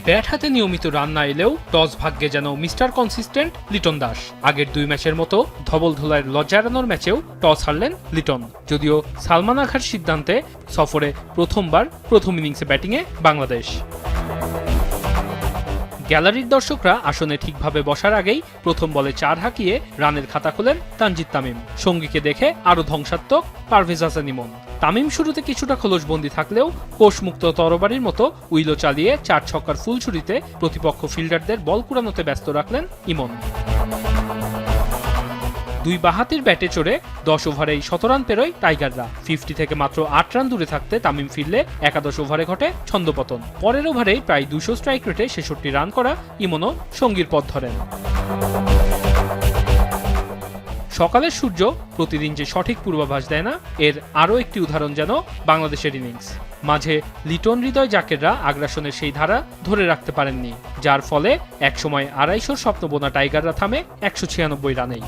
Bat হাতে নিয়মিত run না এলেও টস ভাগ্যে যেন মিস্টার কনসিস্টেন্ট লিটন দাস। আগের 2 ম্যাচের মতো ধবল ধুলার লজ্জা এড়ানোর ম্যাচেও টস হারলেন লিটন। যদিও সালমান আঘার সিদ্ধান্তে সফরে প্রথমবার প্রথম ইনিংসে ব্যাটিংয়ে বাংলাদেশ। গ্যালারির দর্শকরা আসনে ঠিকভাবে বসার আগেই প্রথম বলে 4 হাঁকিয়ে রানের খাতা খোলেন তানজিদ তামিম। সঙ্গীকে দেখে আরও ধ্বংসাত্মক পারভেজ হাসান ইমন। তামিম শুরুতে কিছুটা খোলসবন্দি থাকলেও কোষমুক্ত তরবারির মতো উইলো চালিয়ে 4 ছক্কার ফুলছুরিতে প্রতিপক্ষ ফিল্ডারদের বল কুড়ানোতে ব্যস্ত রাখলেন ইমন। 2 বাঁহাতির ব্যাটে চড়ে 10 ওভারেই 17 রান পেরোয় টাইগাররা। 50 থেকে মাত্র 8 রান দূরে থাকতে তামিম ফিরলে একাদশ ওভারে ঘটে ছন্দপতন। পরের ওভারেই প্রায় 200 স্ট্রাইক রেটে 66 রান করা ইমনও সঙ্গীর পথ ধরেন। সকালের সূর্য প্রতিদিন যে সঠিক পূর্বাভাস দেয় না, এর আরও একটি উদাহরণ যেন বাংলাদেশের ইনিংস। মাঝে লিটন হৃদয় জাকেররা আগ্রাসনের সেই ধারা ধরে রাখতে পারেননি, যার ফলে একসময় 250 স্বপ্ন বোনা টাইগাররা থামে 196 রানেই।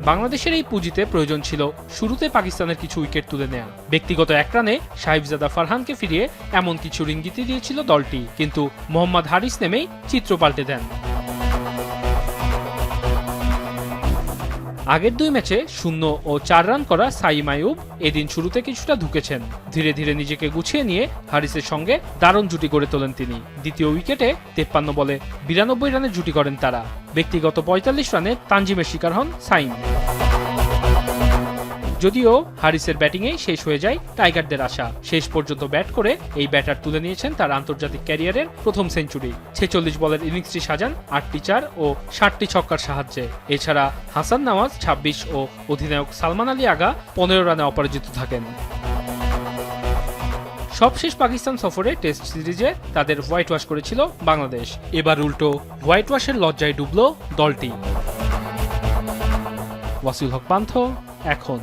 বাংলাদেশের এই পুঁজিতে প্রয়োজন ছিল শুরুতে পাকিস্তানের কিছু উইকেট তুলে নেয়া। ব্যক্তিগত 1 রানে সাহিবজাদা ফারহানকে ফিরিয়ে এমন কিছু ইঙ্গিতই দিয়েছিল দলটি, কিন্তু মোহাম্মদ হারিস নেমেই চিত্র পাল্টে দেন। আগের 2 ম্যাচে 0 ও 4 রান করা সাইম আইয়ুব এদিন শুরুতে কিছুটা ধুকেছেন। ধীরে ধীরে নিজেকে গুছিয়ে নিয়ে হারিসের সঙ্গে দারুণ জুটি গড়ে তোলেন তিনি। দ্বিতীয় উইকেটে 53 বলে 92 রানের জুটি করেন তারা। ব্যক্তিগত 45 রানে তানজিমের শিকার হন সাইম। যদিও হারিসের ব্যাটিংয়েই শেষ হয়ে যায় টাইগারদের আশা। শেষ পর্যন্ত ব্যাট করে এই ব্যাটার তুলে নিয়েছেন তার আন্তর্জাতিক ক্যারিয়ারের প্রথম সেঞ্চুরি। 46 বলের ইনিংসটি সাজান 8টি 4 ও 7টি ছক্কার সাহায্যে। এছাড়া হাসান নওয়াজ 26 ও অধিনায়ক সালমান আলী আগা 15 রানে অপরাজিত থাকেন। সবশেষ পাকিস্তান সফরে টেস্ট সিরিজে তাদের হোয়াইট ওয়াশ করেছিল বাংলাদেশ। এবার উল্টো হোয়াইট ওয়াশের লজ্জায় ডুবল দলটি। ওয়াসিল হক পান্থ, এখন।